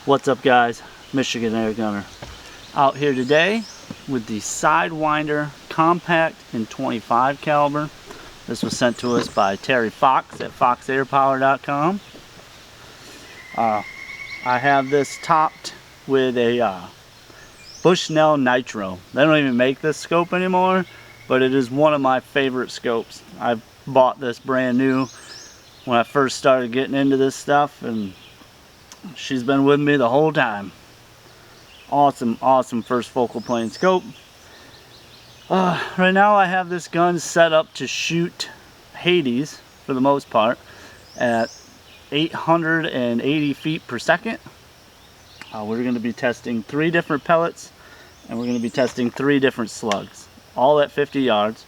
What's up, guys? Michigan Air Gunner out here today with the Sidewinder compact in .25 caliber. This was sent to us by Terry Fox at foxairpower.com. I have this topped with a Bushnell Nitro. They don't even make this scope anymore, but it is one of my favorite scopes. I bought this brand new when I first started getting into this stuff, and she's been with me the whole time. Awesome first focal plane scope. Right now I have this gun set up to shoot Hades for the most part at 880 feet per second. We're going to be testing 3 different pellets, and we're going to be testing 3 different slugs, all at 50 yards.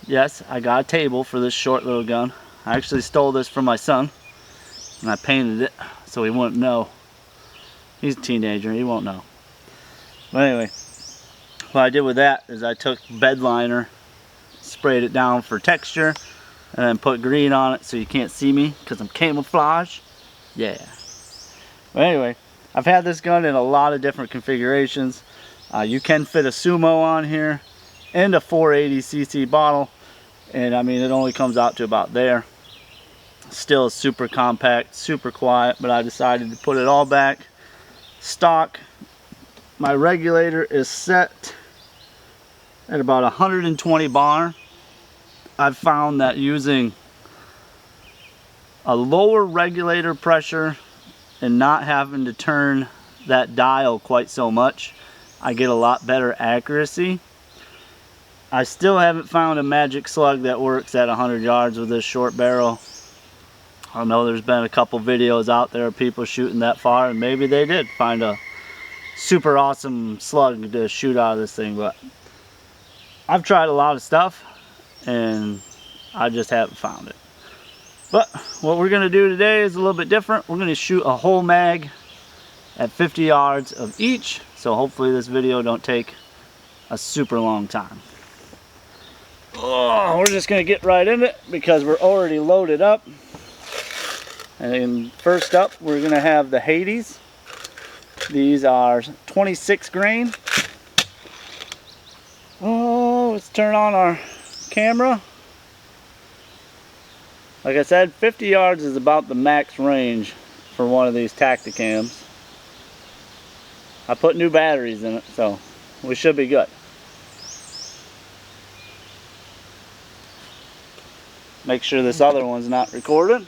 Yes, I got a table for this short little gun. I actually stole this from my son, and I painted it so he wouldn't know. He's a teenager, he won't know. But anyway, what I did with that is I took bed liner, sprayed it down for texture, and then put green on it so you can't see me because I'm camouflage. Yeah. But anyway, I've had this gun in a lot of different configurations. You can fit a Sumo on here and a 480cc bottle, and I mean, it only comes out to about there. Still super compact, super quiet, but I decided to put it all back stock. My regulator is set at about 120 bar. I've found that using a lower regulator pressure and not having to turn that dial quite so much, I get a lot better accuracy. I still haven't found a magic slug that works at 100 yards with this short barrel. I know there's been a couple videos out there of people shooting that far, and maybe they did find a super awesome slug to shoot out of this thing, but I've tried a lot of stuff and I just haven't found it. But what we're going to do today is a little bit different. We're going to shoot a whole mag at 50 yards of each, so hopefully this video don't take a super long time. Oh, we're just going to get right in it because we're already loaded up. And first up, we're going to have the Hades. These are 26 grain. Oh, let's turn on our camera. Like I said, 50 yards is about the max range for one of these Tacticams. I put new batteries in it, so we should be good. Make sure this other one's not recorded.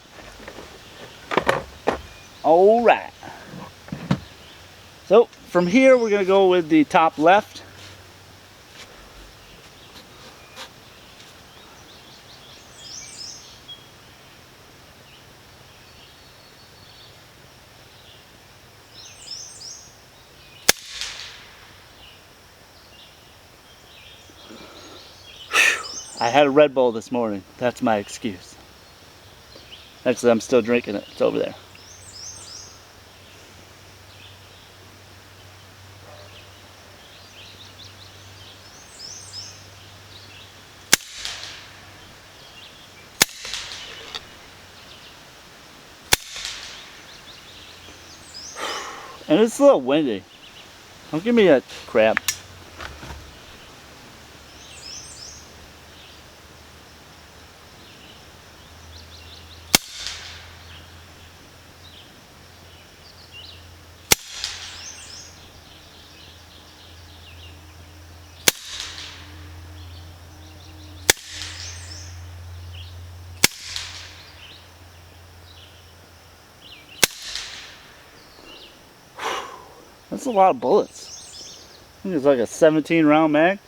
Alright. So from here we're going to go with the top left. I had a Red Bull this morning. That's my excuse. Actually, I'm still drinking it. It's over there. And it's a little windy. Don't give me that crap. That's a lot of bullets. I think it's like a 17 round mag.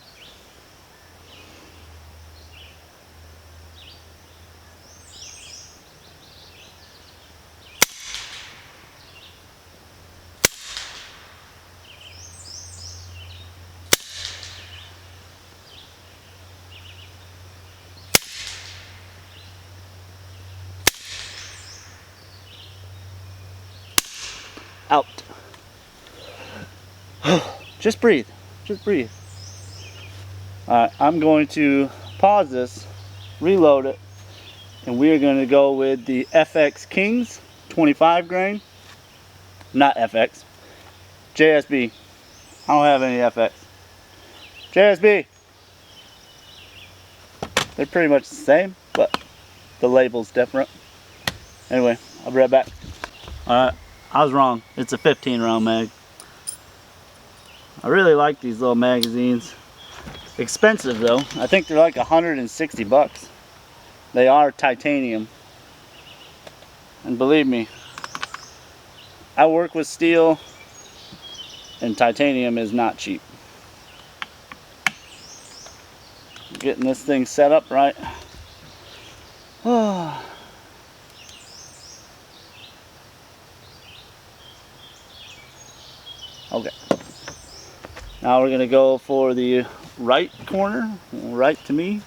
Out. Just breathe. Just breathe. Alright, I'm going to pause this, reload it, and we are going to go with the FX Kings 25 grain. not FX. JSB. I don't have any FX. JSB. They're pretty much the same, but the label's different. Anyway, I'll be right back. Alright, I was wrong. It's a 15 round mag. I really like these little magazines. Expensive though. I think they're like 160 bucks. They are titanium. And believe me, I work with steel and titanium is not cheap. Getting this thing set up right. Okay. Now we're going to go for the right corner, right to me.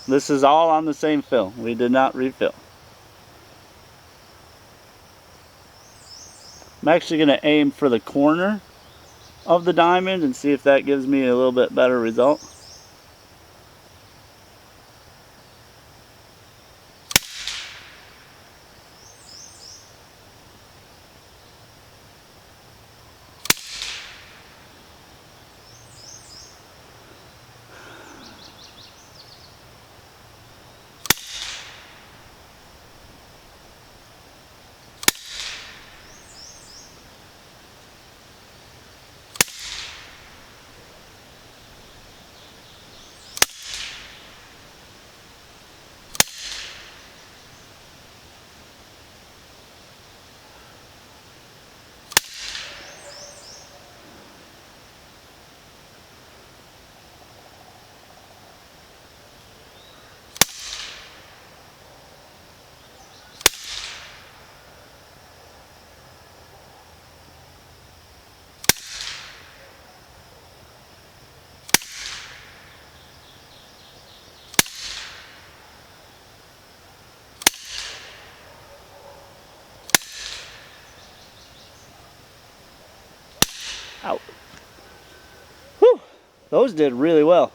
This is all on the same fill. We did not refill. I'm actually going to aim for the corner of the diamond and see if that gives me a little bit better result. Out. Whew, those did really well.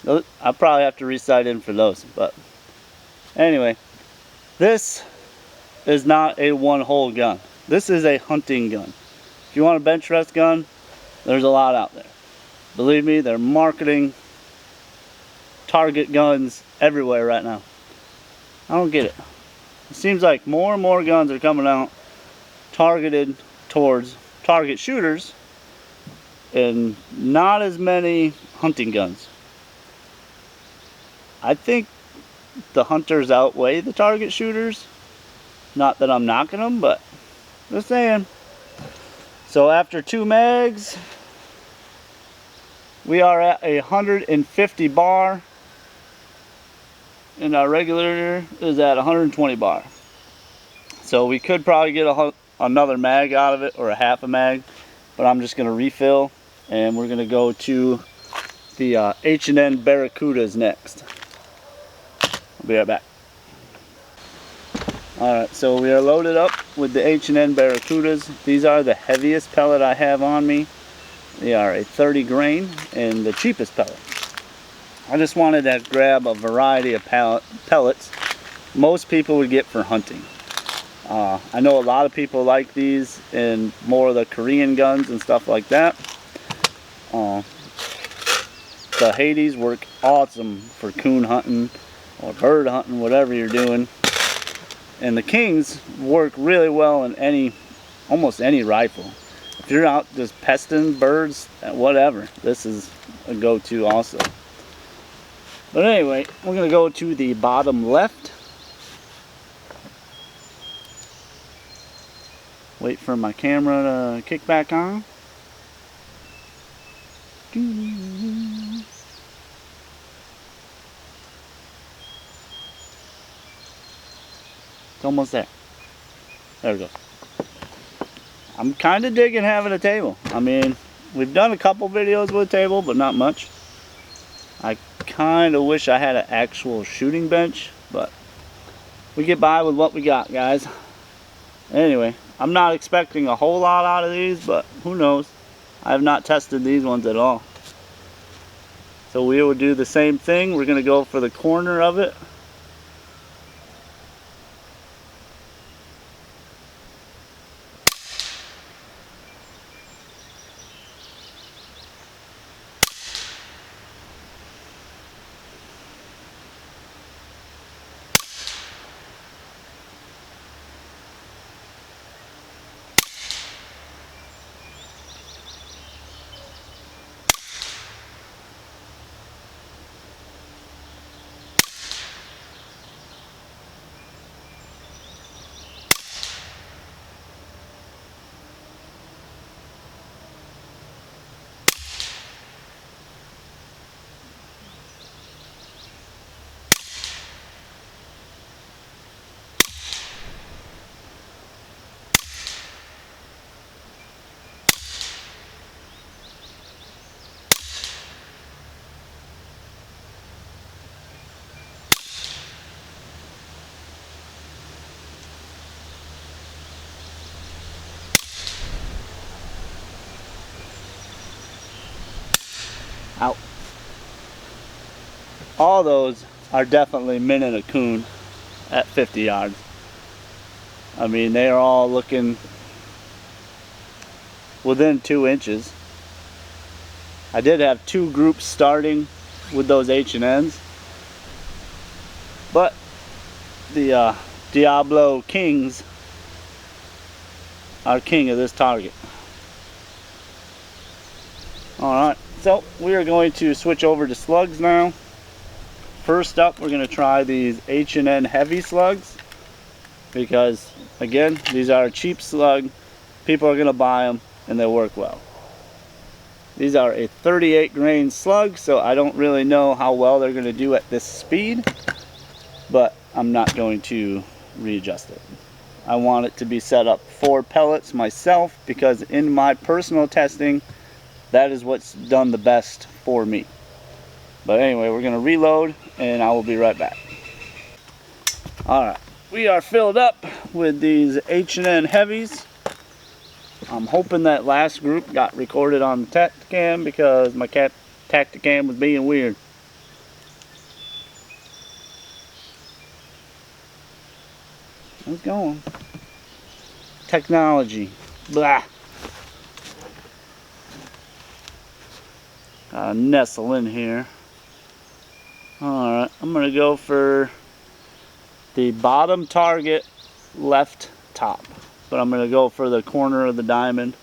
I'll probably have to re-sight in for those, but anyway, this is not a one-hole gun. This is a hunting gun. If you want a bench rest gun, there's a lot out there. Believe me, they're marketing target guns everywhere right now. I don't get it. It seems like more and more guns are coming out targeted towards target shooters and not as many hunting guns. I think the hunters outweigh the target shooters. Not that I'm knocking them, but just saying. So after 2 mags, we are at 150 bar and our regulator is at 120 bar. So we could probably get another mag out of it, or a half a mag, but I'm just going to refill and we're going to go to the H&N Barracudas next. I'll be right back. Alright, so we are loaded up with the H&N Barracudas. These are the heaviest pellet I have on me. They are a 30 grain and the cheapest pellet. I just wanted to grab a variety of pellets most people would get for hunting. I know a lot of people like these and more of the Korean guns and stuff like that. The Hades work awesome for coon hunting or bird hunting, whatever you're doing. And the Kings work really well in almost any rifle. If you're out just pesting birds, whatever, this is a go-to also. But anyway, we're going to go to the bottom left. Wait for my camera to kick back on. It's almost there. There we go. I'm kind of digging having a table. I mean, we've done a couple videos with a table, but not much. I kind of wish I had an actual shooting bench, but we get by with what we got, guys. Anyway, I'm not expecting a whole lot out of these, but who knows? I have not tested these ones at all. So we will do the same thing. We're going to go for the corner of it. Out. All those are definitely minning a coon at 50 yards. I mean, they are all looking within 2 inches. I did have 2 groups starting with those H&Ns, but the Diablo Kings are king of this target. Alright, so we are going to switch over to slugs now. First up, we're going to try these H&N heavy slugs, because again, these are a cheap slug. People are going to buy them and they work well. These are a 38 grain slug, so I don't really know how well they're going to do at this speed, but I'm not going to readjust it. I want it to be set up for pellets myself, because in my personal testing, that is what's done the best for me. But anyway, we're going to reload and I will be right back. Alright, we are filled up with these H&N heavies. I'm hoping that last group got recorded on the Tacticam, because my Tacticam was being weird. It's going. Technology. Blah. Gotta nestle in here. Alright, I'm going to go for the bottom target left top. But I'm going to go for the corner of the diamond.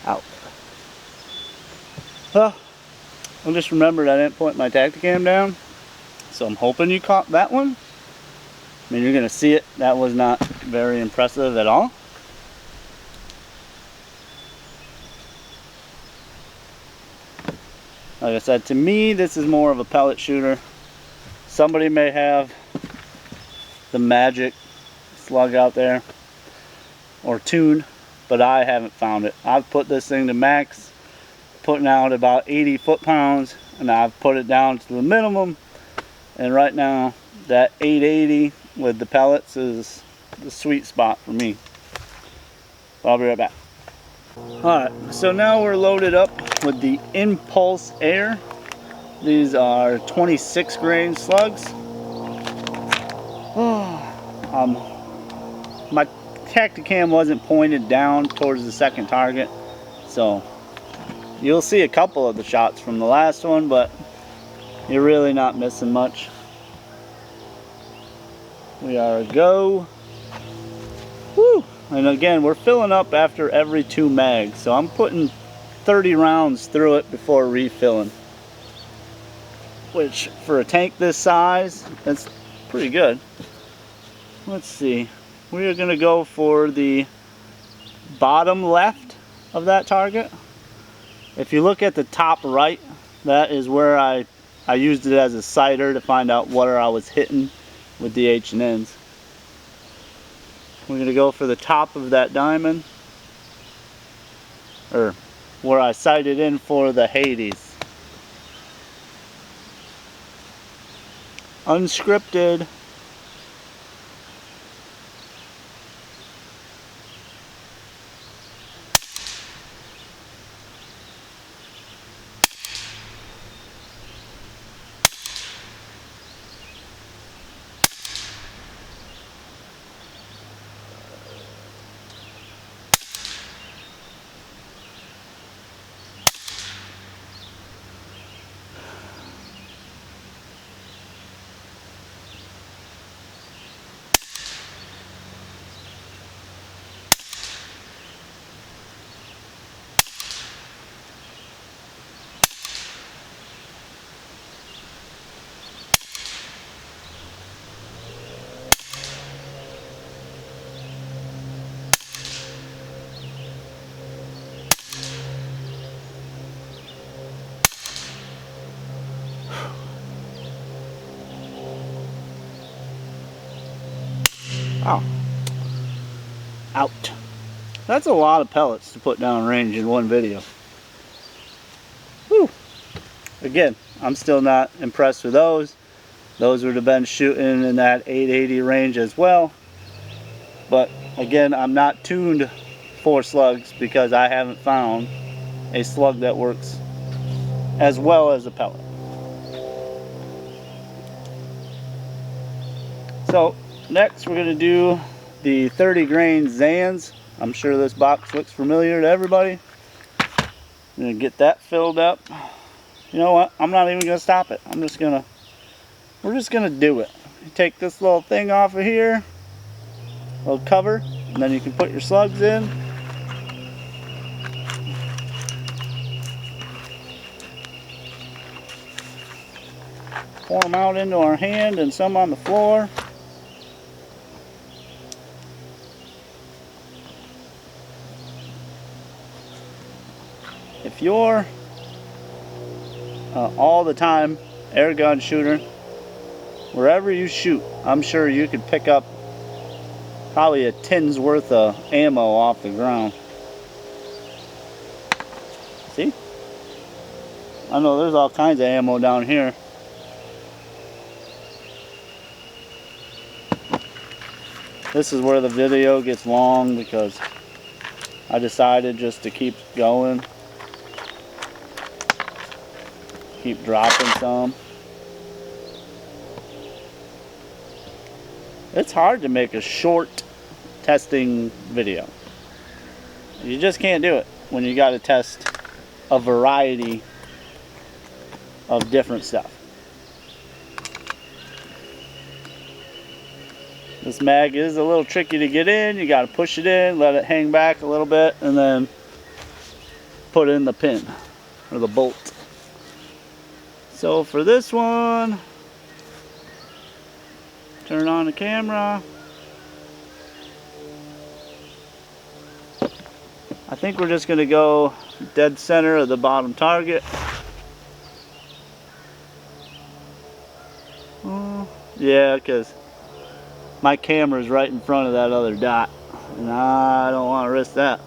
Out. Well, I just remembered I didn't point my Tacticam down, so I'm hoping you caught that one. I mean, you're going to see it. That was not very impressive at all. Like I said, to me, this is more of a pellet shooter. Somebody may have the magic slug out there, or tune, but I haven't found it. I've put this thing to max, putting out about 80 foot-pounds, and I've put it down to the minimum, and right now that 880 with the pellets is the sweet spot for me. But I'll be right back. Alright, so now we're loaded up with the Impulse Air. These are 26 grain slugs. My Tacticam wasn't pointed down towards the second target, so you'll see a couple of the shots from the last one, but you're really not missing much. We are a go. Woo! And again, we're filling up after every 2 mags, so I'm putting 30 rounds through it before refilling, which for a tank this size, that's pretty good. Let's see, we are going to go for the bottom left of that target. If you look at the top right, that is where I used it as a sighter to find out where I was hitting with the H&Ns. We're going to go for the top of that diamond, or where I sighted in for the Hades. Unscripted. Oh. Out. That's a lot of pellets to put down range in one video. Whew. Again, I'm still not impressed with those. Those would have been shooting in that 880 range as well. But again, I'm not tuned for slugs because I haven't found a slug that works as well as a pellet. So next we're going to do the 30 grain Zans. I'm sure this box looks familiar to everybody. I'm going to get that filled up. You know what? I'm not even going to stop it. We're just going to do it. You take this little thing off of here, little cover, and then you can put your slugs in. Pour them out into our hand and some on the floor. If you're all the time air gun shooter, wherever you shoot, I'm sure you could pick up probably a tin's worth of ammo off the ground. See? I know there's all kinds of ammo down here. This is where the video gets long because I decided just to keep going. Keep dropping some. It's hard to make a short testing video. You just can't do it when you got to test a variety of different stuff. This mag is a little tricky to get in. You got to push it in, let it hang back a little bit, and then put in the pin or the bolt. So for this one, turn on the camera. I think we're just going to go dead center of the bottom target. Yeah, because my camera is right in front of that other dot, and I don't want to risk that.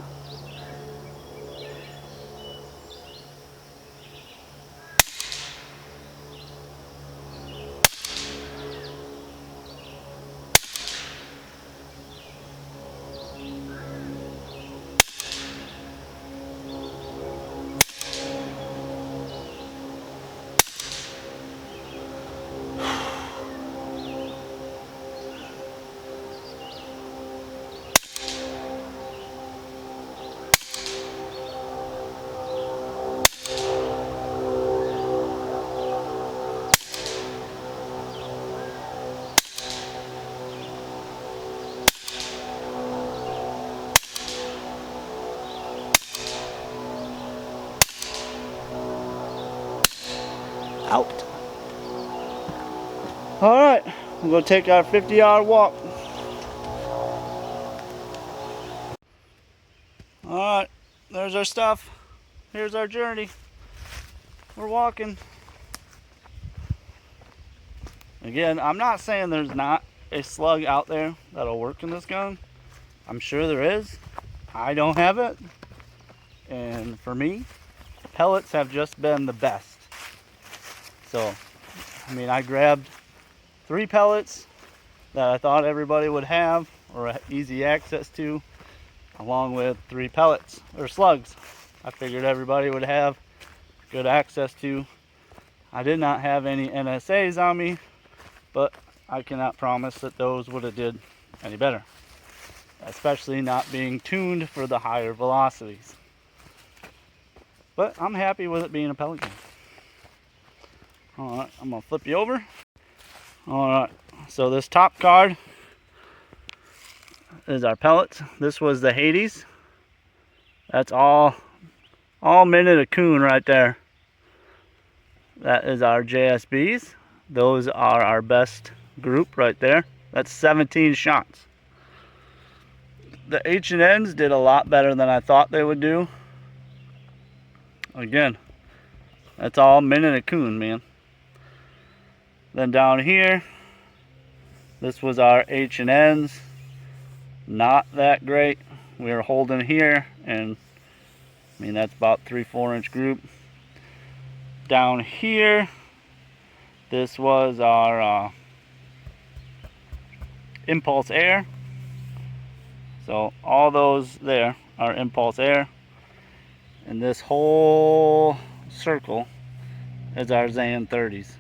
Out. Alright, we're going to take our 50-yard walk. Alright, there's our stuff. Here's our journey. We're walking. Again, I'm not saying there's not a slug out there that'll work in this gun. I'm sure there is. I don't have it. And for me, pellets have just been the best. So, I mean, I grabbed 3 pellets that I thought everybody would have or easy access to, along with 3 pellets or slugs I figured everybody would have good access to. I did not have any NSAs on me, but I cannot promise that those would have did any better, especially not being tuned for the higher velocities. But I'm happy with it being a pellet gun. Alright, I'm going to flip you over. Alright, so this top card is our pellets. This was the Hades. That's all minute a coon right there. That is our JSBs. Those are our best group right there. That's 17 shots. The H&Ns did a lot better than I thought they would do. Again, that's all minute a coon, man. Then down here, this was our H&Ns. not that great. We were holding here, and I mean that's about 3-4 inch group. Down here, this was our impulse air. So all those there are impulse air, and this whole circle is our Zan 30s.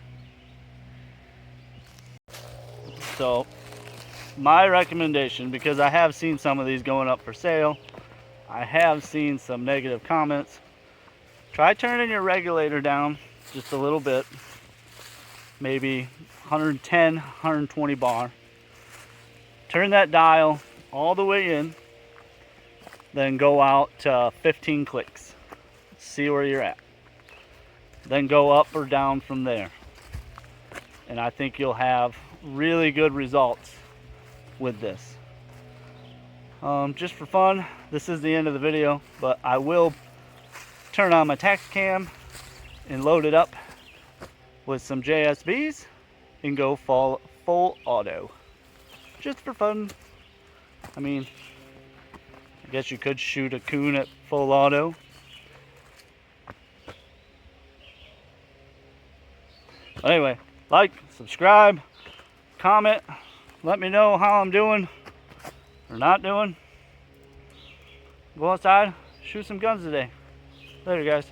So my recommendation, because I have seen some of these going up for sale, I have seen some negative comments, try turning your regulator down just a little bit, maybe 110, 120 bar. Turn that dial all the way in, then go out to 15 clicks. See where you're at. Then go up or down from there. And I think you'll have really good results with this. Just for fun, this is the end of the video, but I will turn on my tax cam and load it up with some JSBs and go full auto. Just for fun. I mean, I guess you could shoot a coon at full auto. But anyway, like, subscribe, comment, let me know how I'm doing or not doing. Go outside, shoot some guns today. Later, guys.